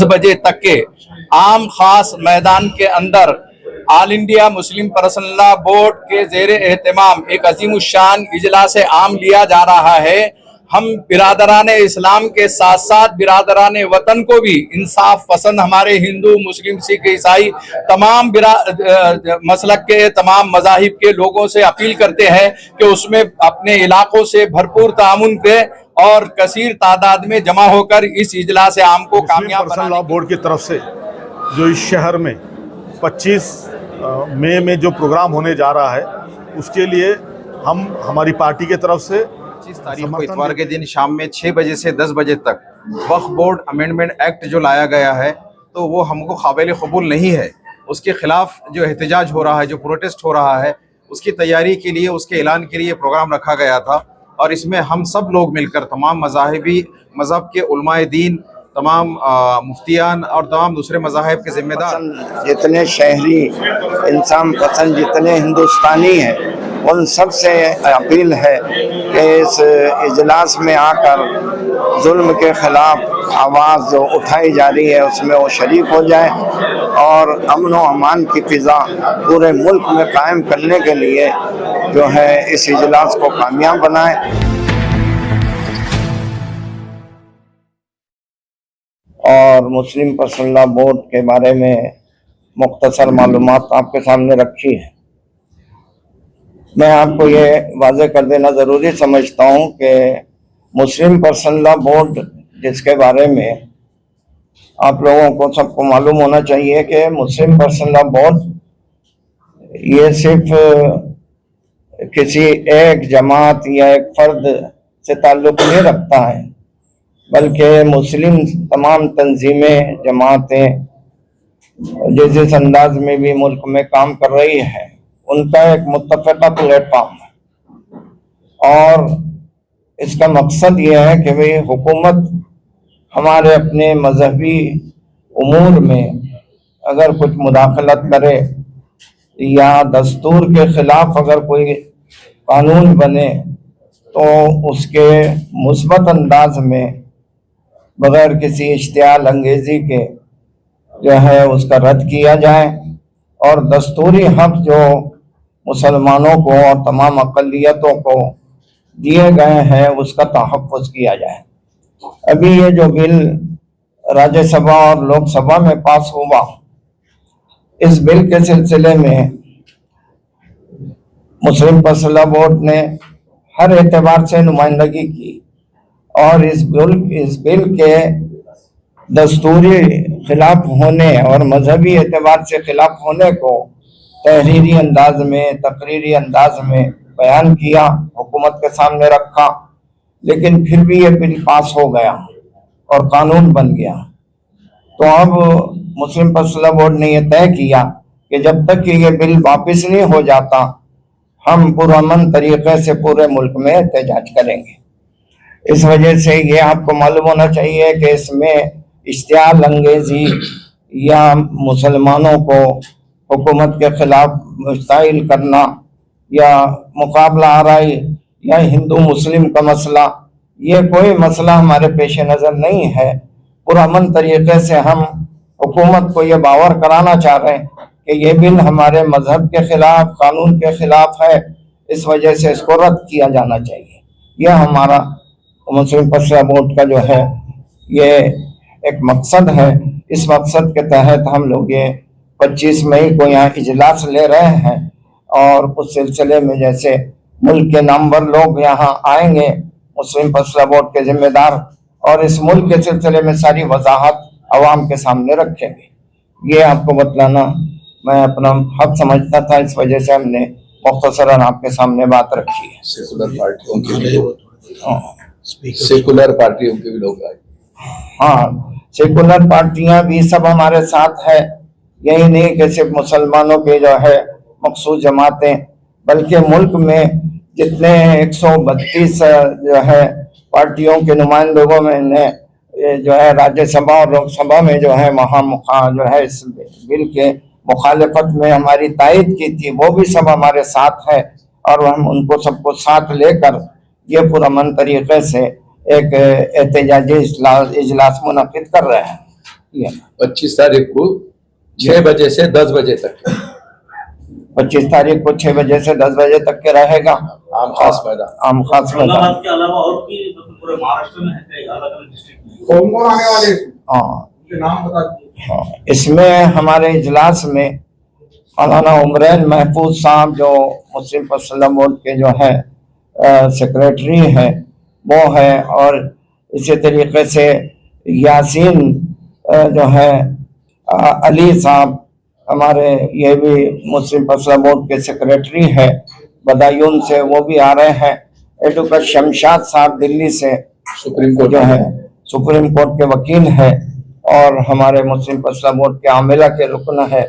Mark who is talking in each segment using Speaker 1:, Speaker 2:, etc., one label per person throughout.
Speaker 1: 10 बजे तक के आम खास मैदान के अंदर all India Muslim personal law board के जेरे एहतमाम एक अजीमुशान इजलास आम लिया जा रहा है। हम बिरादरान इस्लाम के साथ साथ बिरादरान वतन को भी इंसाफ पसंद हमारे हिंदू मुस्लिम सिख ईसाई तमाम मसलक के तमाम मजाहिब के लोगों से अपील करते हैं कि उसमें अपने इलाकों से भरपूर तामुन करें और कसीर तादाद में जमा होकर इस इजलास आम को कामयाब
Speaker 2: पर्सनल लॉ बोर्ड की तरफ से जो इस शहर में 25 मई में जो प्रोग्राम होने जा रहा है उसके लिए हम हमारी पार्टी की तरफ से
Speaker 3: 25 तारीख को इतवार के दिन शाम में 6 बजे से 10 बजे तक वक्फ बोर्ड अमेंडमेंट एक्ट जो लाया गया है तो वो हमको काबिल कबूल नहीं है। उसके खिलाफ जो एहतजाज हो रहा है, जो प्रोटेस्ट हो रहा है, उसकी तैयारी के लिए, उसके ऐलान के लिए प्रोग्राम रखा गया था और इसमें हम सब लोग मिलकर तमाम मज़हब के उलमाए दीन, तमाम मुफ्तियान और तमाम दूसरे मज़ाहिब के ज़िम्मेदार,
Speaker 4: जितने शहरी इंसान पसंद, जितने हिंदुस्तानी हैं, उन सब से अपील है कि इस इजलास में आकर जुल्म के खिलाफ आवाज़ जो उठाई जा रही है उसमें वो शरीक हो जाए और अमन व अमान की फ़िज़ा पूरे मुल्क में कायम करने के लिए जो है इस इजलास को कामयाब बनाए। और मुस्लिम पर्सनल लॉ बोर्ड के बारे में मुख्तसर मालूमात आपके सामने रखी है। मैं आपको ये वाज़ेह कर देना ज़रूरी समझता हूँ कि मुस्लिम पर्सनल लॉ बोर्ड जिसके बारे में आप लोगों को सबको मालूम होना चाहिए कि मुस्लिम पर्सनल लॉ बोर्ड ये सिर्फ किसी एक जमात या एक फ़र्द से ताल्लुक़ नहीं रखता है, बल्कि मुस्लिम तमाम तंजीमें, जमातें जिस अंदाज में भी मुल्क में काम कर रही है उनका एक मुत्तफ़क़ा प्लेटफॉर्म है। और इसका मकसद यह है कि भाई हुकूमत हमारे अपने मजहबी उमूर में अगर कुछ मुदाखलत करे या दस्तूर के ख़िलाफ़ अगर कोई कानून बने तो उसके मुस्बत अंदाज में बग़ैर किसी इश्तियाल अंगेज़ी के जो है उसका रद्द किया जाए और दस्तूरी हक़ जो मुसलमानों को और तमाम अक़लियतों को दिए गए हैं उसका तहफ़्फ़ुज़ किया जाए। अभी ये जो बिल राज्यसभा और लोकसभा में पास हुआ, इस बिल के सिलसिले में मुस्लिम पर्सनल लॉ बोर्ड ने हर एतबार से नुमाइंदगी की और इस बिल के दस्तूरी खिलाफ होने और मजहबी एतबार से खिलाफ होने को तहरीरी अंदाज में, तकरीरी अंदाज में बयान किया, हुकूमत के सामने रखा, लेकिन फिर भी ये बिल पास हो गया और कानून बन गया। तो अब मुस्लिम पर्सनल लॉ बोर्ड ने यह तय किया कि जब तक कि ये बिल वापस नहीं हो जाता हम पुरअमन तरीके से पूरे मुल्क में एहतजाज करेंगे। इस वजह से ये आपको मालूम होना चाहिए कि इसमें इश्तियाल अंगेज़ी या मुसलमानों को हुकूमत के खिलाफ मुश्ताइल करना या मुकाबला आराई या हिंदू मुस्लिम का मसला, ये कोई मसला हमारे पेश नज़र नहीं है। पुरअमन तरीके से हम हुकूमत को ये बावर कराना चाह रहे हैं कि ये बिल हमारे मजहब के खिलाफ, कानून के खिलाफ है, इस वजह से इसको रद्द किया जाना चाहिए। यह हमारा मुस्लिम पर्सनल लॉ बोर्ड का जो है ये एक मकसद है। इस मकसद के तहत हम लोग ये 25 मई को यहाँ इजलास ले रहे हैं और उस सिलसिले में जैसे मुल्क के नामवर लोग यहाँ आएंगे, मुस्लिम पर्सनल लॉ बोर्ड के जिम्मेदार, और इस मुल्क के सिलसिले में सारी वजाहत अवाम के सामने रखेंगे। ये आपको बतलाना मैं अपना हक समझता था, इस वजह से हमने मुख्तसरन आपके सामने बात रखी है।
Speaker 1: सेकुलर पार्टियों के भी लोग आए।
Speaker 4: हाँ, सेकुलर पार्टियां भी सब हमारे साथ है। यही नहीं कि सिर्फ मुसलमानों के जो है मखसूस जमातें, बल्कि मुल्क में जितने 132 जो है पार्टियों के नुमाइंदों में ने जो है राज्यसभा और लोकसभा में जो है जो है इस बिल के मुखालिफत में हमारी तायद की थी, वो भी सब हमारे साथ है और हम उनको सबको साथ लेकर ये पुरअमन तरीके से एक एहतजाजी इजलास मुनक़िद कर रहे हैं।
Speaker 1: 25 तारीख को 6 बजे से 10 बजे तक
Speaker 4: 25 तारीख को 6 बजे से 10 बजे तक के रहेगा
Speaker 1: आम खास मैदान।
Speaker 4: आम खास मैदान।
Speaker 5: औरंगाबाद के अलावा और भी पूरे महाराष्ट्र में है कई अलग-अलग डिस्ट्रिक्ट में।
Speaker 3: कौन-कौन आने वाले हैं?
Speaker 4: हाँ
Speaker 3: उनके नाम बता दीजिए।
Speaker 4: हाँ, इसमें हमारे इजलास में मौलाना उमरैन महफूज साहब जो मुस्लिम पर्सनल बोर्ड के जो है सेक्रेटरी है वो है, और इसी तरीके से यासीन जो है अली साहब हमारे ये भी मुस्लिम पर्सनल बोर्ड के सेक्रेटरी है बदायूं से, वो भी आ रहे हैं। एडवोकेट शमशाद साहब दिल्ली से
Speaker 1: सुप्रीम कोर्ट
Speaker 4: जो है सुप्रीम कोर्ट के वकील है, और हमारे मुस्लिम पर्सनल बोर्ड के आमिला के रुकन है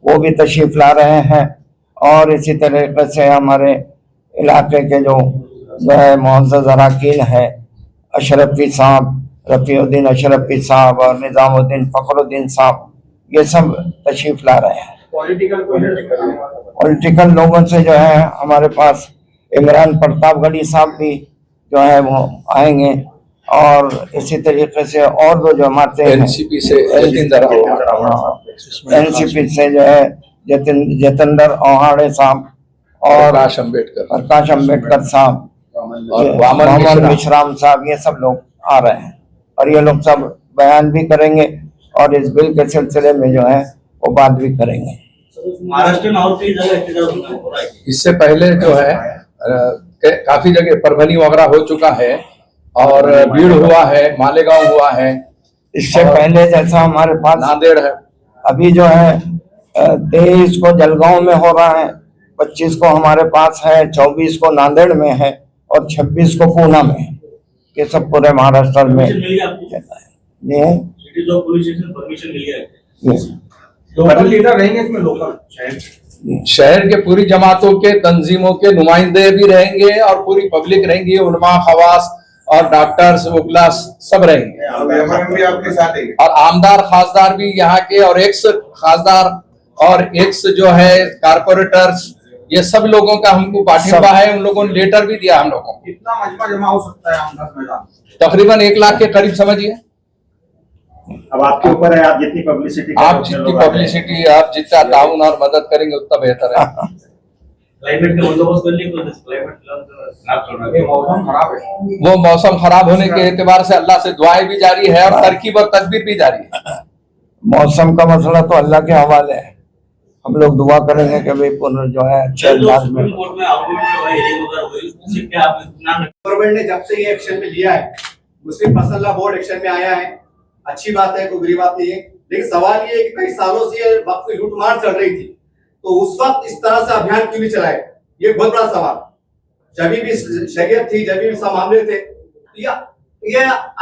Speaker 4: वो भी तशरीफ ला रहे हैं। और इसी तरीके से हमारे इलाके के जो है मुअज़्ज़ज़ अराकीन है अशरफी साहब, रफ़ीउद्दीन अशरफी साहब और निज़ामुद्दीन फ़खरुद्दीन साहब, ये सब तशरीफ ला रहे हैं। पॉलिटिकल लोगों से जो है हमारे पास इमरान प्रतापगढ़ी साहब भी जो है वो आएंगे, और इसी तरीके से और दो जमातें
Speaker 1: एनसीपी से
Speaker 4: एनसीपी से जो है जतेंद्र ओहाड़े साहब और प्रकाश अम्बेडकर साहब
Speaker 1: और
Speaker 4: मोहम्मद मिश्राम साहब, ये सब लोग आ रहे हैं और ये लोग सब बयान भी करेंगे और इस बिल के सिलसिले में जो है वो बात भी करेंगे।
Speaker 5: महाराष्ट्र में और कई जगह एहतजाज हो रहा है।
Speaker 1: इससे पहले जो है काफी जगह परभनी वगैरह हो चुका है और भीड़ हुआ है, मालेगांव हुआ है।
Speaker 4: इससे पहले जैसा हमारे पास
Speaker 1: नांदेड़ है,
Speaker 4: अभी जो है 23 को जलगांव में हो रहा है, 25 को हमारे पास है, 24 को नांदेड़ में है और 26 को पूना में है। ये सब पूरे महाराष्ट्र में
Speaker 5: परमिशन मिल गया आपको?
Speaker 4: ये
Speaker 5: cities of police station permission मिल गया है।
Speaker 3: लोकल लीडर रहेंगे इसमें, लोकल
Speaker 1: शहर के पूरी जमातों के तंजीमों के नुमाइंदे भी रहेंगे और पूरी पब्लिक रहेंगी, उलमा खवास और डॉक्टर्स वकला सब रहेंगे
Speaker 3: भी आपके साथ है।
Speaker 1: और आमदार खासदार भी यहाँ के और एक्स खासदार और एक्स जो है कारपोरेटर्स, ये सब लोगों का हमको पाठिंबा है। उन लोगों ने लेटर भी दिया हम लोगों को।
Speaker 3: कितना मजमा जमा हो सकता है आमदार मैदान?
Speaker 1: तकरीबन 1 लाख के करीब समझिए।
Speaker 6: अब आपके ऊपर है, आप जितनी पब्लिसिटी
Speaker 1: आप जितनी पब्लिसिटी, आप जितना ताउन और मदद करेंगे उतना बेहतर है।
Speaker 5: क्लाइमेट का बंदोबस्त कर लिया, क्लाइमेट खराब चल रहा है,
Speaker 3: मौसम खराब है।
Speaker 1: वो मौसम खराब होने के एतबार से अल्लाह से दुआएं भी जारी है और तरकीब और तदबीर भी जारी है।
Speaker 4: मौसम का मसला तो अल्लाह के हवाले है, हम लोग दुआ करेंगे कि भाई पुनः जो है अच्छे अंदाज में।
Speaker 7: गवर्नमेंट ने जब से ये एक्शन में लिया है, मुस्लिम पर्सनल लॉ बोर्ड एक्शन में आया है, अच्छी बात है, कोई बुरी बात नहीं है। लेकिन सवाल ये है कि कई सालों से वक्त की लूटमार चल रही थी, तो उस वक्त इस तरह से अभियान क्यों नहीं चलाए? ये बहुत बड़ा सवाल। जब भी शरीयत थी, जब भी सब मामले थे, ये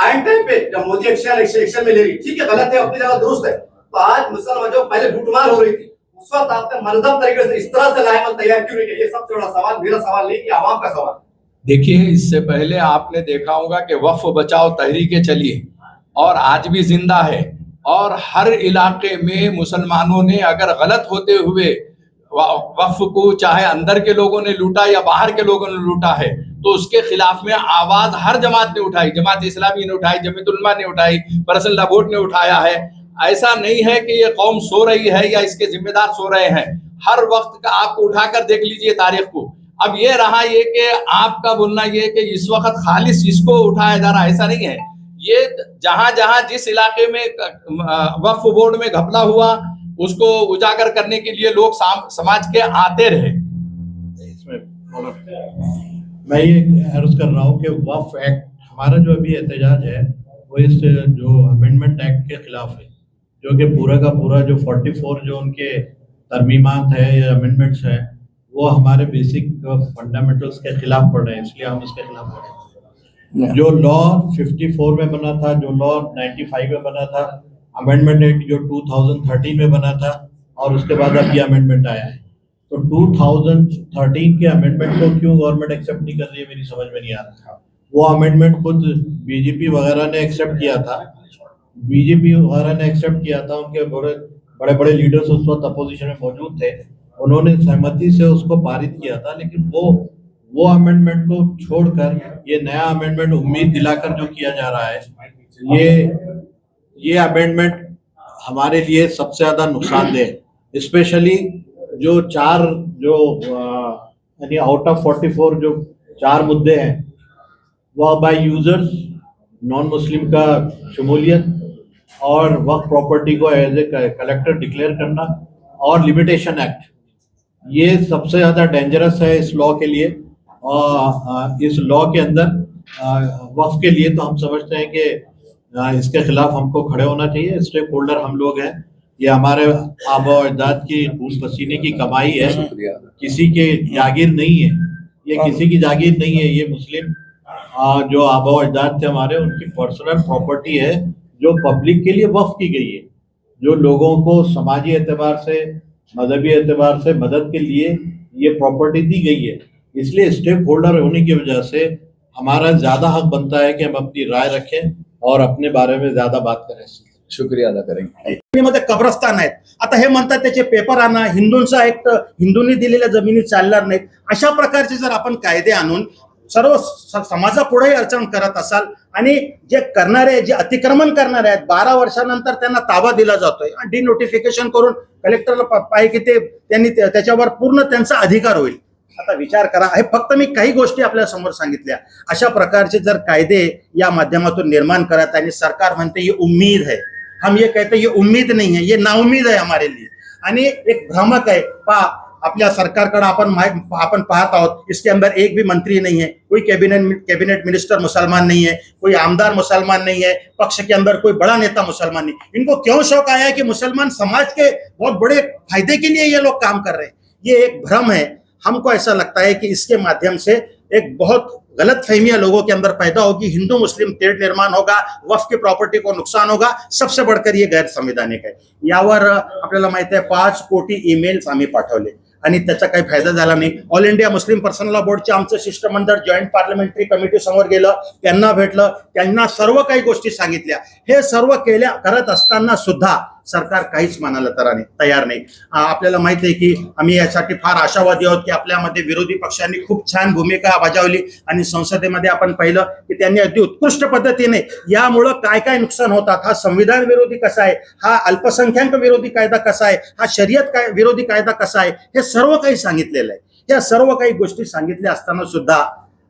Speaker 7: आइन टाइम पे जब मोदी एक्शन में ले रही, ठीक है, गलत है, अपनी जगह दुरुस्त है, तो आज मुसलमान जो पहले लूटमार हो रही थी उस वक्त आपने मनज़म तरीके से इस तरह से लाएमल तैयार क्यों नहीं किया? ये सबसे बड़ा सवाल, मेरा सवाल नहीं कि आवाम का सवाल।
Speaker 1: देखिए, इससे पहले आपने देखा होगा कि वक्फ बचाओ तहरीकें चली और आज भी जिंदा है, और हर इलाके में मुसलमानों ने अगर गलत होते हुए वक्फ को चाहे अंदर के लोगों ने लूटा या बाहर के लोगों ने लूटा है तो उसके खिलाफ में आवाज हर जमात ने उठाई, जमात इस्लामी ने उठाई, जमीयत उलमा ने उठाई, पर्सनल लॉ बोर्ड ने उठाया है। ऐसा नहीं है कि ये कौम सो रही है या इसके जिम्मेदार सो रहे हैं। हर वक्त का आप उठाकर देख लीजिए तारीख को। अब ये रहा ये कि आपका बोलना ये कि इस वक्त खालिस इसको उठाया जा रहा, ऐसा नहीं है। ये जहां जहां जिस इलाके में वक्फ बोर्ड में घपला हुआ उसको उजागर करने के लिए लोग समाज के आते रहे।
Speaker 8: मैं ये अर्ज कर रहा हूँ कि वक्फ एक्ट, हमारा जो अभी एहतजाज है वो इस जो अमेंडमेंट एक्ट के खिलाफ है, जो कि पूरा का पूरा जो 44 जो उनके तरमीमात है या अमेंडमेंट्स है वो हमारे बेसिक फंडामेंटल्स के खिलाफ पड़ रहे हैं, इसलिए हम इसके खिलाफ पड़ रहे हैं। जो लॉ 54 में बना था, जो लॉ 95 में बना था, अमेंडमेंट एक्ट जो 2013 में बना था और उसके बाद अब ये अमेंडमेंट आया है, तो 2013 के अमेंडमेंट को क्यों गवर्नमेंट एक्सेप्ट नहीं कर रही है, मेरी समझ में नहीं आ रहा। वो अमेंडमेंट खुद बीजेपी वगैरह ने एक्सेप्ट किया था, बीजेपी वगैरह ने एक्सेप्ट किया था, उनके बड़े बड़े लीडर्स उस वक्त अपोजिशन में मौजूद थे, उन्होंने सहमति से उसको पारित किया था। लेकिन वो अमेंडमेंट को छोड़कर ये नया अमेंडमेंट उम्मीद दिलाकर जो किया जा रहा है, ये अमेंडमेंट हमारे लिए सबसे ज़्यादा नुकसानदेह है। स्पेशली जो चार जो यानी आउट ऑफ 44 जो 4 मुद्दे हैं, वह बाय यूजर्स, नॉन मुस्लिम का शमूलियत और वक्फ प्रॉपर्टी को एज ए कलेक्टर डिक्लेयर करना और लिमिटेशन एक्ट, ये सबसे ज़्यादा डेंजरस है इस लॉ के लिए। और इस लॉ के अंदर वक्फ के लिए तो हम समझते हैं कि इसके खिलाफ हमको खड़े होना चाहिए। स्टेक होल्डर हम लोग हैं, ये हमारे आबा अजदाद की खून पसीने की कमाई है, किसी के जागीर नहीं है, ये किसी की जागीर नहीं है। ये मुस्लिम जो आबा अजदाद थे हमारे, उनकी पर्सनल प्रॉपर्टी है जो पब्लिक के लिए वक्फ की गई है, जो लोगों को समाजी एतबार से, मजहबी एतबार से मदद के लिए ये प्रॉपर्टी दी गई है। इसलिए स्टेक होल्डर होने की वजह से हमारा ज़्यादा हक बनता है कि हम अपनी राय रखें और अपने बारे में ज़्यादा बात करें।
Speaker 1: शुक्रिया अदा करेंगे।
Speaker 6: मध्ये कब्रस्तान आहेत. आता हे म्हणतात त्याचे पेपर आणा, हिंदूंचा ऍक्ट, हिंदूंनी दिलेल्या जमिनी चालणार नाहीत, अशा प्रकारचे जर आपण कायदे आणून सर्व समाजापुढे अडचण करत असाल आणि जे करणारे, जे अतिक्रमण करणारे आहेत, 12 वर्षानंतर त्यांना ताबा दिला जातोय आणि डिनोटिफिकेशन करून कलेक्टरला पाहिजे की ते त्यांनी त्याच्यावर पूर्ण त्यांचा अधिकार होईल. आता विचार करा, हे फक्त मी काही गोष्टी आपल्या समोर सांगितल्या. अशा प्रकारचे जर कायदे या माध्यमातून निर्माण करत आणि सरकार म्हणते ये उम्मीद है, हम ये कहते ये उम्मीद नहीं है, ये नाउम्मीद है हमारे लिए. आणि एक भ्रामक आहे. आपल्या सरकारकडे आपण पाहत आहोत, इसके अंदर एक भी मंत्री नहीं है, कोई कैबिनेट मिनिस्टर मुसलमान नहीं है, कोई आमदार मुसलमान नहीं है, पक्ष के अंदर कोई बड़ा नेता मुसलमान नहीं. इनको क्यों शौक आया है कि मुसलमान समाज के बहुत बड़े फायदे के लिए ये लोग काम कर रहे हैं? ये एक भ्रम है. हमको ऐसा लगता है कि इसके माध्यम से एक बहुत गलत फहमियां लोगों के अंदर पैदा होगी, हिंदू मुस्लिम तेढ निर्माण होगा, वक्फ की प्रॉपर्टी को नुकसान होगा. सबसे बढ़कर ये गैर संवैधानिक है. यावर आपल्याला माहिती आहे 5 कोटी ईमेल्स आम्ही पाठवले आणि त्याचा काही फायदा झाला नाही. All India Muslim personal law बोर्डचे आमचं शिष्टमंडळ जॉईंट पार्लमेंटरी कमिटी समोर गेलं, त्यांना भेटलं, त्यांना सर्व काही गोष्टी सांगितल्या. हे सर्व करत असताना सुद्धा सरकार काहीच मानायला तयार नाही. आपल्याला माहिती आहे की आम्ही यासाठी फार आशावादी आहोत की आपल्यामध्ये विरोधी पक्षांनी खूप छान भूमिका बजावली आणि संसदेमध्ये आपण पाहिलं की त्यांनी अगदी उत्कृष्ट पद्धतीने यामुळं काय काय नुकसान होतात, हा संविधान विरोधी कसा आहे, हा अल्पसंख्याक विरोधी कायदा कसा आहे, हा शरीयत विरोधी कायदा कसा आहे, हे सर्व काही सांगितलेलं आहे. या सर्व काही गोष्टी सांगितल्या असताना सुद्धा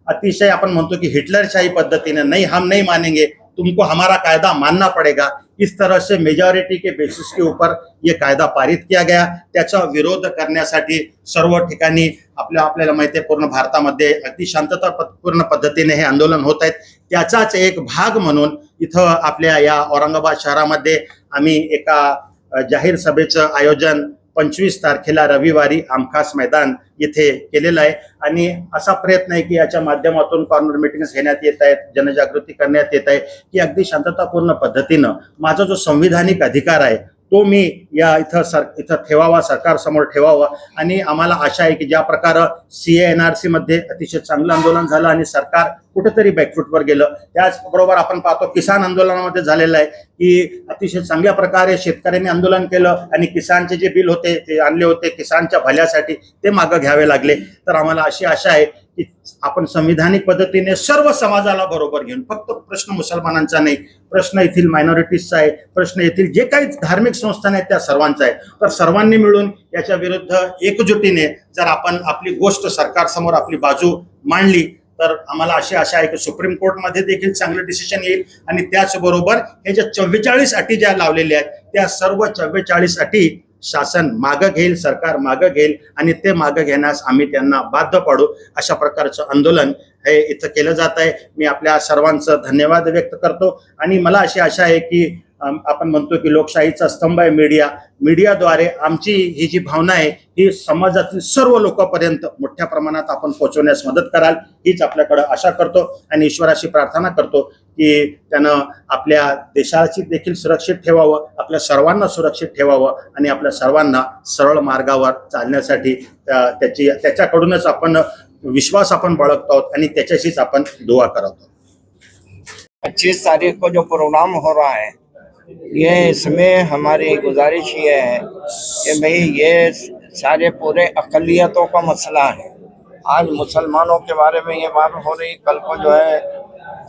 Speaker 6: अतिशय आपण म्हणतो की हिटलरशाही पद्धतीने नहीं हम नहीं मानेंगे, तुमको हमारा कायदा मानना पड़ेगा, इस तरह से मेजॉरिटी के बेसिस के ऊपर ये कायदा पारित किया गया. त्याचा विरोध करण्यासाठी सर्व ठिकाणी आपल्याला माहिती आहे पूर्ण भारतामध्ये अगदी शांततापूर्ण पद्धतीने हे आंदोलन होत आहेत. त्याचाच एक भाग म्हणून इथं आपल्या या औरंगाबाद शहरामध्ये आम्ही एका जाहीर सभेचं आयोजन 25 तारखेला रविवारी आमखास मैदान येथे केलेलं आहे. आणि असा प्रयत्न आहे की याच्या माध्यमातून कॉर्नर मीटिंग्स घेण्यात येत आहेत, जनजागृती करण्यात येत आहे की अगदी शांततापूर्ण पद्धतीनं माझा जो संविधानिक अधिकार आहे तो मी या इथं ठेवावा, सरकारसमोर ठेवावा. आणि आम्हाला आशा आहे की ज्या प्रकारे CA-NRC मध्ये अतिशय चांगलं आंदोलन झालं आणि सरकार कुठेतरी बॅकफूटवर गेलं, त्याचबरोबर आपण पाहतो किसान आंदोलनामध्ये झालेलं आहे की अतिशय चांगल्या प्रकारे शेतकऱ्यांनी आंदोलन केलं आणि किसानचे जे बिल होते ते आणले होते किसानच्या भल्यासाठी, ते मागं घ्यावे लागले. तर आम्हाला अशी आशा आहे की आपण संविधानिक पद्धतीने सर्व समाजाला बरोबर घेऊन, फक्त प्रश्न मुसलमानांचा नाही, प्रश्न येथील मायनॉरिटीजचा आहे, प्रश्न येथील जे काही धार्मिक संस्था आहेत त्या सर्वांचा आहे. तर सर्वांनी मिळून याच्या विरुद्ध एकजुटीने जर आपण आपली गोष्ट सरकारसमोर आपली बाजू मांडली तर आम्हाला अशी आशा आहे की सुप्रीम कोर्टमध्ये देखील चांगलं डिसिजन येईल. आणि त्याचबरोबर हे ज्या 44 अटी ज्या लावलेल्या आहेत त्या सर्व 44 अटी शासन मागं घेईल, सरकार मागं घेईल आणि ते मागं घेण्यास आम्ही त्यांना बाध्य पाडू. अशा प्रकारचं आंदोलन हे इथं केलं जात आहे. मी आपल्या सर्वांचं धन्यवाद व्यक्त करतो. आणि मला अशी आशा आहे की आपण म्हणतो की लोकशाहीचा स्तंभ आहे मीडियाद्वारे आमची ही जी भावना आहे ही समाजातील सर्व लोकांपर्यंत मोठ्या प्रमाणात आपण पोहोचवण्यास मदत कराल, हीच आपल्याकडे आशा करतो. आणि ईश्वराशी प्रार्थना करतो की त्यानं आपल्या देशाची देखील सुरक्षित ठेवावं, आपल्या सर्वांना सुरक्षित ठेवावं आणि आपल्या सर्वांना सरळ मार्गावर चालण्यासाठी त्याच्याकडूनच आपण विश्वास आपण बाळगतो आहोत आणि त्याच्याशीच आपण दुआ करतो.
Speaker 4: 25 तारीख को जो प्रोग्राम हो रहा है ये इसमें हमारी गुजारिश ये है कि भाई ये सारे पूरे अक़लियतों का मसला है. आज मुसलमानों के बारे में ये बात हो रही, कल को जो है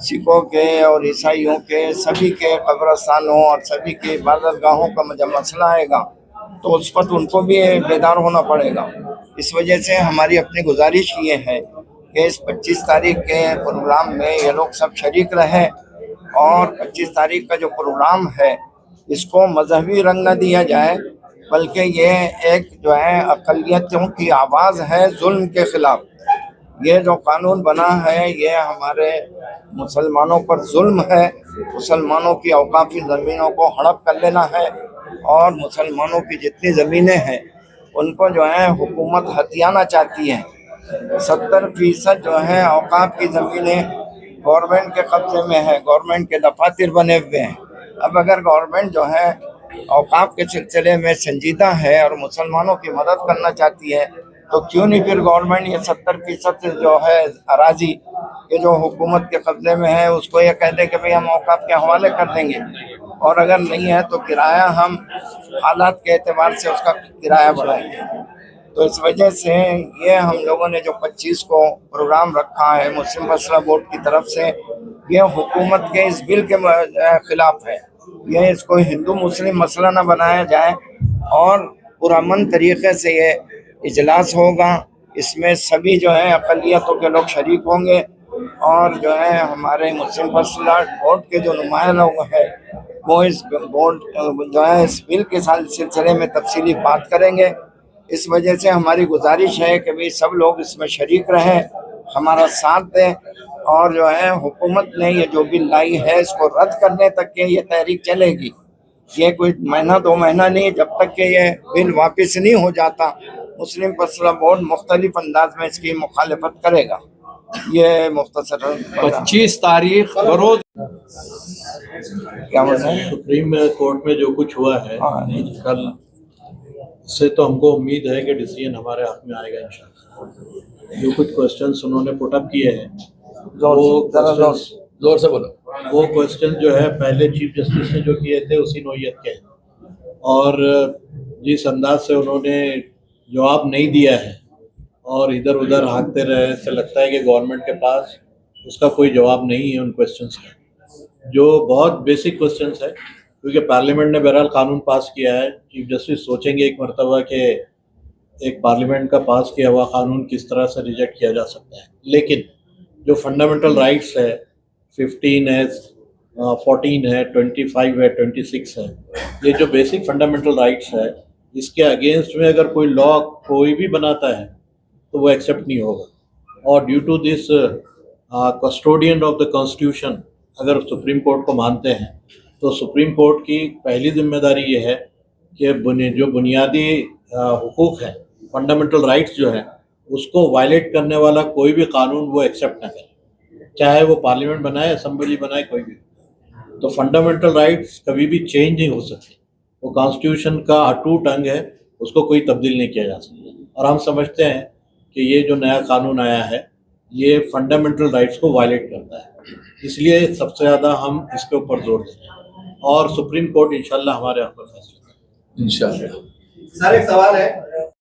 Speaker 4: सिखों के और ईसाइयों के सभी के कब्रस्तानों और सभी के इबादत गाहों का जब मसला आएगा तो उस पर उनको भी बेदार होना पड़ेगा। इस वजह से हमारी अपनी गुजारिश ये है कि इस 25 तारीख के प्रोग्राम में ये लोग सब शरीक रहें और 25 तारीख का जो प्रोग्राम है इसको मजहबी रंग न दिया जाए, बल्कि ये एक जो है अक़लियतों की आवाज़ है जुल्म के ख़िलाफ़। ये जो कानून बना है ये हमारे मुसलमानों पर जुल्म है। मुसलमानों की औकाफी ज़मीनों को हड़प कर लेना है और मुसलमानों की जितनी ज़मीनें हैं उनको जो है हुकूमत हथियाना चाहती है। 70% जो है औकाफ की ज़मीनें गवर्नमेंट के कब्ज़े में है, गवर्नमेंट के दफातर बने हुए हैं। अब अगर गवर्नमेंट जो है औकाफ के सिलसिले में संजीदा है और मुसलमानों की मदद करना चाहती है तो क्यों नहीं फिर गवर्नमेंट ये 70% जो है अराजी ये जो हुकूमत के कब्ज़े में है उसको ये कह दे कि भाई हम औकाफ के हवाले कर देंगे, और अगर नहीं है तो किराया हम हालात के एतबार से उसका किराया बढ़ाएंगे। तो इस वजह से ये हम लोगों ने जो 25 को प्रोग्राम रखा है मुस्लिम मसला बोर्ड की तरफ से, ये हुकूमत के इस बिल के ख़िलाफ़ है। ये इसको हिंदू मुस्लिम मसला ना बनाया जाए और पुरअमन तरीक़े से ये इजलास होगा। इसमें सभी जो है अक़लियतों के लोग शरीक होंगे और जो है हमारे मुस्लिम मसला बोर्ड के जो नुमाया लोग हैं वो इस बोर्ड जो है इस बिल के सिलसिले में तफसीली बात करेंगे। इस वजह से हमारी गुजारिश है कि भाई सब लोग इसमें शरीक रहें, हमारा साथ दें और जो है हुकूमत ने ये जो बिल लाई है इसको रद्द करने तक के ये तहरीक चलेगी। ये कोई महीना 2 महीना नहीं, जब तक के ये बिल वापस नहीं हो जाता मुस्लिम मसला बोर्ड मुख्तलिफ अंदाज में इसकी मुखालफत करेगा। ये मुख्तसर
Speaker 1: 25 तारीख बरोज
Speaker 4: क्या बोल
Speaker 8: सुप्रीम कोर्ट में जो कुछ हुआ है कल, से तो हमको उम्मीद है कि डिसीजन हमारे हाथ में आएगा इंशाल्लाह। जो कुछ क्वेश्चंस उन्होंने पुटअप किए हैं
Speaker 1: जोर से बोलो।
Speaker 8: वो क्वेश्चन जो है पहले चीफ जस्टिस ने जो किए थे उसी नोयत के हैं और जिस अंदाज से उन्होंने जवाब नहीं दिया है और इधर उधर हाँकते रहे, ऐसे लगता है कि गवर्नमेंट के पास उसका कोई जवाब नहीं है उन क्वेश्चंस का, जो बहुत बेसिक क्वेश्चंस है। क्योंकि पार्लियामेंट ने बहरहाल कानून पास किया है, चीफ जस्टिस सोचेंगे एक मरतबा कि एक पार्लियामेंट का पास किया हुआ कानून किस तरह से रिजेक्ट किया जा सकता है, लेकिन जो फंडामेंटल राइट्स है 15 है, 14 है, 25 है, 26 है, ये जो बेसिक फंडामेंटल राइट्स है इसके अगेंस्ट में अगर कोई लॉ कोई भी बनाता है तो वो एक्सेप्ट नहीं होगा। और due to this custodian of the constitution अगर सुप्रीम कोर्ट को मानते हैं तो सुप्रीम कोर्ट की पहली जिम्मेदारी ये है कि जो बुनियादी हुकूक हैं, फंडामेंटल राइट्स जो हैं, उसको वायलेट करने वाला कोई भी कानून वो एक्सेप्ट ना करे, चाहे वो पार्लियामेंट बनाए, असेंबली बनाए, कोई भी। तो फंडामेंटल राइट्स कभी भी चेंज नहीं हो सकते, वो कॉन्स्टिट्यूशन का अटूट अंग है, उसको कोई तब्दील नहीं किया जा सकता। और हम समझते हैं कि ये जो नया कानून आया है ये फंडामेंटल राइट्स को वायलेट करता है, इसलिए सबसे ज़्यादा हम इसके ऊपर जोर दें और सुप्रीम कोर्ट इंशाल्लाह हमारे यहाँ पर फैसला करेगा इंशाल्लाह।
Speaker 7: सर एक सवाल है,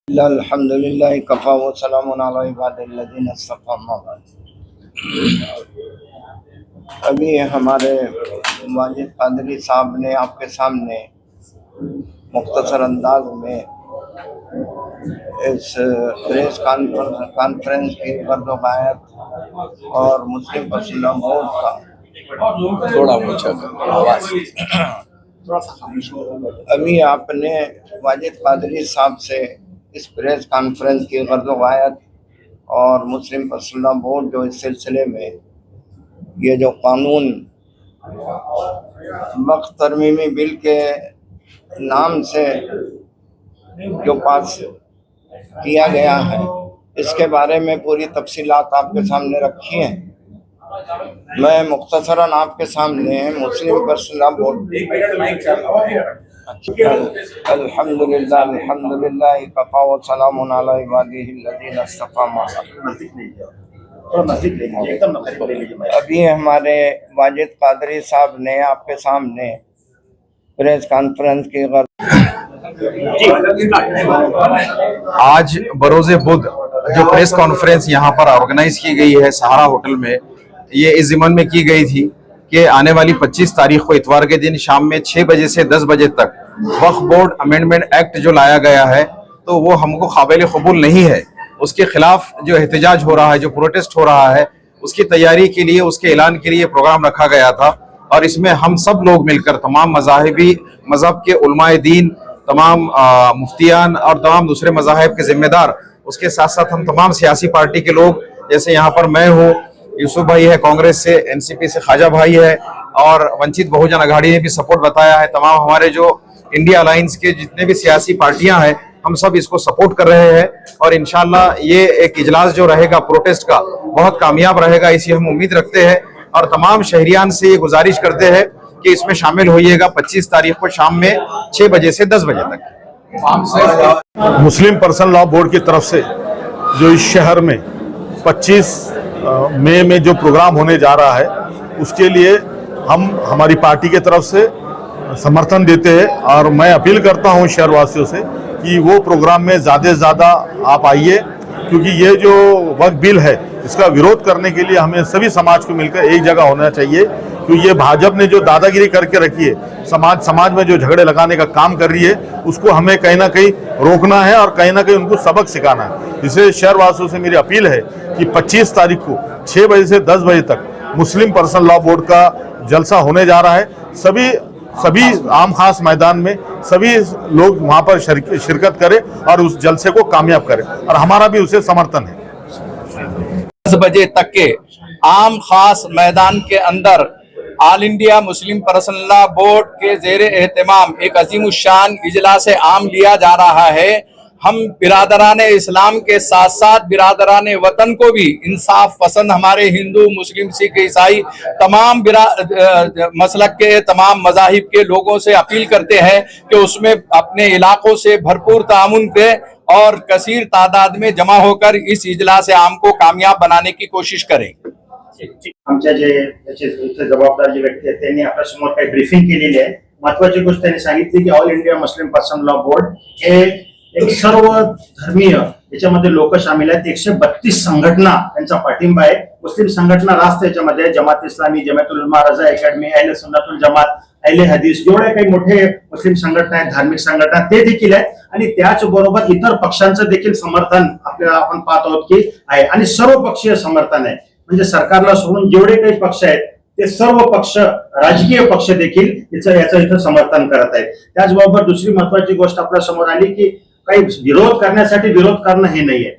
Speaker 4: अल्हम्दुलिल्लाह कफ़ा व सलामुन अला इबादिल्लज़ीना इस्तफ़ा अम्मा बाद। अभी हमारे वाजिद कादरी साहब ने आपके सामने मुख्तसर अंदाज में इस प्रेस कॉन्फ्रेंस की गर्दोबायत और मुस्लिम मसला बोर्ड का
Speaker 1: थोड़ा ऊंचा कर आवाज।
Speaker 4: अभी आपने वाजिद कादरी साहब से इस प्रेस कॉन्फ्रेंस की गर्दोबायत और मुस्लिम मसला बोर्ड जो इस सिलसिले में ये जो कानून वक्फ तरमीमी बिल के नाम से जो पास किया गया है इसके बारे में पूरी तफसीलात आपके सामने रखी हैं। मैं मुख्तसरन आपके सामने मुस्लिम मसला बोर्ड अल्हम्दुलिल्लाह अल्हम्दुलिल्लाह कफ़ा व सलामुन अला इबादिहिल्लज़ीना इस्तफ़ा अम्मा बाद। अभी हमारे वाजिद कादरी साहब ने आपके सामने प्रेस कॉन्फ्रेंस की
Speaker 3: आज बरोज़े बुध जो प्रेस कॉन्फ्रेंस यहाँ पर ऑर्गेनाइज की गई है सहारा होटल में, ये इस ज़िम्मन में की गई थी कि आने वाली 25 तारीख को इतवार के दिन शाम में 6 बजे से 10 बजे तक वक्फ बोर्ड अमेंडमेंट एक्ट जो लाया गया है तो वो हमको काबिल कबूल नहीं है। उसके खिलाफ जो एहतजाज हो रहा है, जो प्रोटेस्ट हो रहा है, उसकी तैयारी के लिए, उसके ऐलान के लिए प्रोग्राम रखा गया था। और इसमें हम सब लोग मिलकर, तमाम मज़ाहिबी मज़हब के उलमाए दीन, तमाम मुफ्तियान और तमाम दूसरे मज़ाहिब के ज़िम्मेदार, उसके साथ साथ हम तमाम सियासी पार्टी के लोग, जैसे यहाँ पर मैं हूँ, यूसुफ भाई है कांग्रेस से, एनसीपी से ख्वाजा भाई है, और वंचित बहुजन अघाड़ी ने भी सपोर्ट बताया है। तमाम हमारे जो इंडिया अलायंस के जितने भी सियासी पार्टियां हैं, हम सब इसको सपोर्ट कर रहे हैं। और इंशाल्लाह ये एक इजलास जो रहेगा प्रोटेस्ट का, बहुत कामयाब रहेगा, इसी हम उम्मीद रखते हैं। और तमाम शहरियान से ये गुजारिश करते हैं कि इसमें शामिल होइएगा 25 तारीख को शाम में 6 बजे से 10 बजे तक।
Speaker 2: मुस्लिम पर्सनल लॉ बोर्ड की तरफ से जो इस शहर में 25 मई में जो प्रोग्राम होने जा रहा है, उसके लिए हम हमारी पार्टी की तरफ से समर्थन देते हैं। और मैं अपील करता हूं शहरवासियों से कि वो प्रोग्राम में ज़्यादा से ज़्यादा आप आइए, क्योंकि ये जो वक्फ बिल है इसका विरोध करने के लिए हमें सभी समाज को मिलकर एक जगह होना चाहिए। क्योंकि ये भाजपा ने जो दादागिरी करके रखी है, समाज में जो झगड़े लगाने का काम कर रही है, उसको हमें कहीं ना कहीं रोकना है और कहीं ना कहीं उनको सबक सिखाना है। इसलिए शहरवासियों से मेरी अपील है कि 25 तारीख को 6 बजे से 10 बजे तक मुस्लिम पर्सनल लॉ बोर्ड का जलसा होने जा रहा है। सभी आम खास मैदान में सभी लोग वहां पर शिरकत करें और उस जलसे को कामयाब करें, और हमारा भी उसे समर्थन है।
Speaker 1: 10 बजे तक के आम खास मैदान के अंदर all India Muslim personal law board के ज़ेरे एहतमाम एक अजीमुशान इजलास आम लिया जा रहा है। हम बिरादरान इस्लाम के साथ साथ बिरादरान वतन को भी इंसाफ पसंद, हमारे हिंदू, मुस्लिम, सिख, ईसाई तमाम मसलक के, तमाम मज़ाहिब के लोगों से अपील करते हैं कि उसमें अपने इलाकों से भरपूर तामुन करें और कसीर तादाद में जमा होकर इस इजलास आम को कामयाब बनाने की कोशिश करें।
Speaker 6: आमच्या जे इथे जबाबदार जे व्यक्ती आहेत त्यांनी आपल्या समोर काही ब्रीफिंग केलेली आहे। महत्वाची गोष्ट त्यांनी सांगितली की all India Muslim personal law board हे एक सर्व धर्मीय याच्यामध्ये लोक सामील आहेत। 132 संघटना त्यांचा पाठिंबा आहे। मुस्लिम संघटना राष्ट्र याच्यामध्ये जमात इस्लामी, जमातुल उलमा, रजा अकॅडमी, अहले सुन्नतुल जमात, अहले हदीस, जेवढे काही मोठे मुस्लिम संघटना आहेत, धार्मिक संघटना ते देखील आहेत। आणि त्याचबरोबर इतर पक्षांचं देखील समर्थन आपल्याला आपण पाहत आहोत की आहे, आणि सर्व पक्षीय समर्थन आहे। म्हणजे सरकारला सोडून जेवढे काही पक्ष आहेत ते सर्व पक्ष, राजकीय पक्ष देखील याचं इथं समर्थन करत आहेत। त्याचबरोबर दुसरी महत्वाची गोष्ट आपल्या समोर आली की काही विरोध करण्यासाठी विरोध करणं हे नाहीये,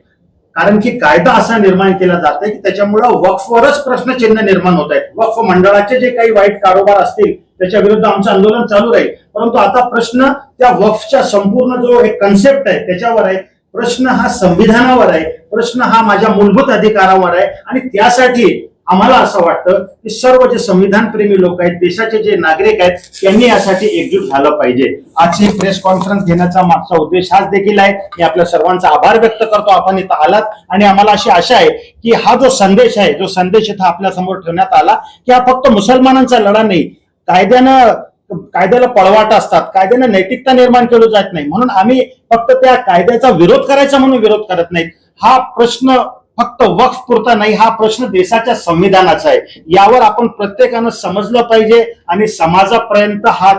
Speaker 6: कारण की कायदा असा निर्माण केला जातोय की त्याच्यामुळे वक्फवरच प्रश्नचिन्ह निर्माण होत आहेत। वक्फ मंडळाचे जे काही वाईट कारोबार असतील त्याच्या विरुद्ध आमचं आंदोलन चालू राहील, परंतु आता प्रश्न त्या वक्फच्या संपूर्ण जो एक कन्सेप्ट आहे त्याच्यावर आहे। प्रश्न हा संविधानावर आहे, प्रश्न हा माझ्या मूलभूत अधिकारावर आहे, आणि त्यासाठी आम्हाला असं वाटतं की सर्व जे संविधान प्रेमी लोक आहेत, देशाचे जे नागरिक आहेत, त्यांनी यासाठी एकजूट झालं पाहिजे। आजची प्रेस कॉन्फरन्स घेण्याचा मागचा उद्देश हाच देखील आहे। मी आपल्या सर्वांचा आभार व्यक्त करतो, आपण इथं आलात, आणि आम्हाला अशी आशा आहे की हा जो संदेश आहे, जो संदेश इथं आपल्या समोर ठेवण्यात आला की हा फक्त मुसलमानांचा लढा नाही, कायद्याला पळवाट असतात, कायद्यानं नैतिकता निर्माण केली जात नाही, म्हणून आम्ही फक्त त्या कायद्याचा विरोध करायचा म्हणून विरोध करत नाही। हा प्रश्न फक्त वक्फ पुरता नाही, हा प्रश्न देशाच्या संविधानाचा आहे। यावर आपण प्रत्येकानं समजलं पाहिजे, आणि समाजापर्यंत हा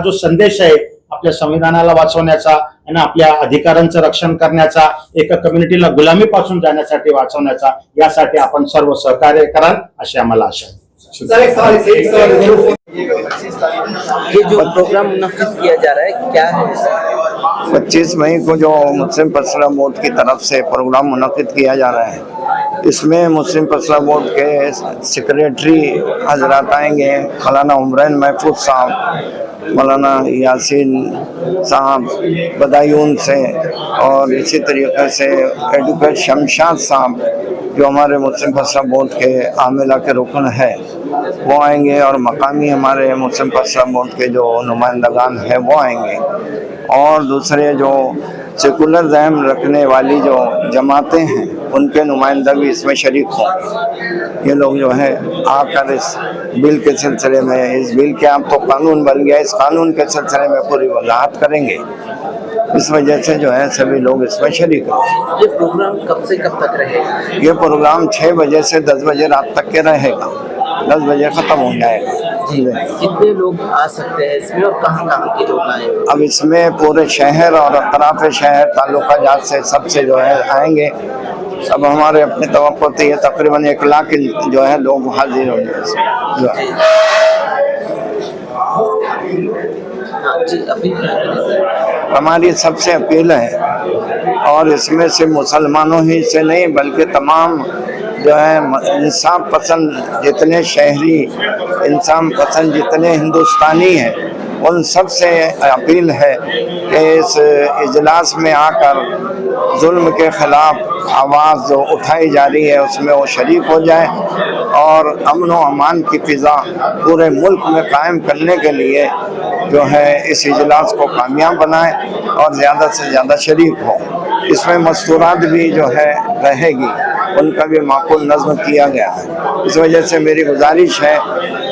Speaker 6: जो संदेश आहे आपल्या संविधानाला वाचवण्याचा आणि आपल्या अधिकारांचं रक्षण करण्याचा, एका कम्युनिटीला गुलामीपासून जाण्यासाठी वाचवण्याचा, यासाठी आपण सर्व सहकार्य कराल अशी आम्हाला आशा आहे।
Speaker 9: ये जो प्रोग्राम मुनक्किद किया जा रहा है क्या है?
Speaker 4: 25 मई को जो मुस्लिम पर्सनल बोर्ड की तरफ से प्रोग्राम मुनक्किद किया जा रहा है, इसमें मुस्लिम पर्सनल बोर्ड के सेक्रेटरी हजरात आएंगे, मौलाना उमरैन महफूज साहब, मौलाना यासीन साहब बदायून से, और इसी तरीके से एडवोकेट शमशाद साहब जो हमारे मुस्लिम पर्सनल बोर्ड के आमिला के रुकन है वो आएंगे, और मकामी हमारे मुस्लिम पर्सनल बोर्ड के जो नुमाइंदगान है वो आएंगे, और दूसरे जो सेकुलर ज़हन रखने वाली जो जमातें हैं उनके नुमाइंदा भी इसमें शरीक हों। ये लोग जो है आकर इस बिल के सिलसिले में, इस बिल के अब तो कानून बन गया, इस कानून के सिलसिले में पूरी वजाहत करेंगे। इस वजह से जो है सभी लोग इसमें शरीक हैं।
Speaker 9: ये प्रोग्राम कब से कब तक रहेगा?
Speaker 4: ये प्रोग्राम 6 बजे से 10 बजे रात तक के रहेगा, 10 बजे ख़त्म हो जाएगा।
Speaker 9: जी, कितने लोग आ सकते हैं इसमें और कहाँ कहाँ के लोग आए?
Speaker 4: अब इसमें पूरे शहर और अतराफ शहर ताल्लुका जात से सबसे जो है आएंगे। सब हमारे अपने तवक्को थी है तकरीबन 1 लाख जो है लोग हाजिर होंगे।
Speaker 9: जी, अभी
Speaker 4: हमारी सबसे अपील है, और इसमें से मुसलमानों ही से नहीं बल्कि तमाम जो है इंसाफ पसंद जितने शहरी इंसान पसंद जितने हिंदुस्तानी हैं उन सब से अपील है कि इस इजलास में आकर जुल्म के ख़िलाफ़ आवाज़ जो उठाई जा रही है उसमें वो शरीक हो जाए और अमन व अमान की फ़िज़ा पूरे मुल्क में कायम करने के लिए जो है इस इजलास को कामयाब बनाए और ज़्यादा से ज़्यादा शरीक हो। इसमें मस्तूरात भी जो है रहेगी, उनका भी माकूल नज़्म किया गया है। इस वजह से मेरी गुजारिश है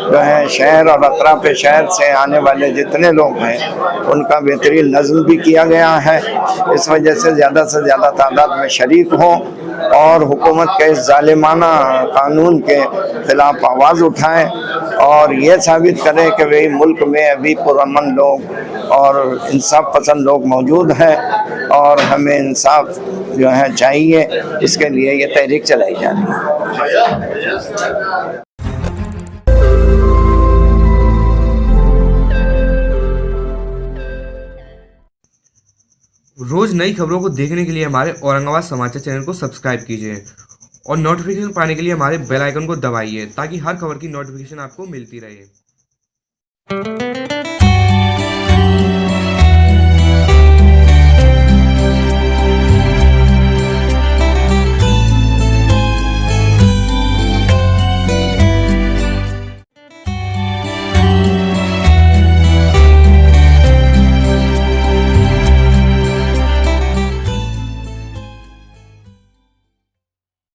Speaker 4: जो है शहर और अतराफ शहर से आने वाले जितने लोग हैं उनका बेहतरीन नज़्म भी किया गया है। इस वजह से ज़्यादा तादाद में शरीक हों और हुकूमत के इस जालिमाना कानून के ख़िलाफ़ आवाज़ उठाएं और ये साबित करें कि भाई मुल्क में अभी पुरअमन लोग और इंसाफ पसंद लोग मौजूद हैं और हमें इंसाफ जो है चाहिए। इसके लिए ये तहरीक चलाई जा रही है।
Speaker 10: रोज नई खबरों को देखने के लिए हमारे औरंगाबाद समाचार चैनल को सब्सक्राइब कीजिए और नोटिफिकेशन पाने के लिए हमारे बेल आइकन को दबाइए ताकि हर खबर की नोटिफिकेशन आपको मिलती रहे।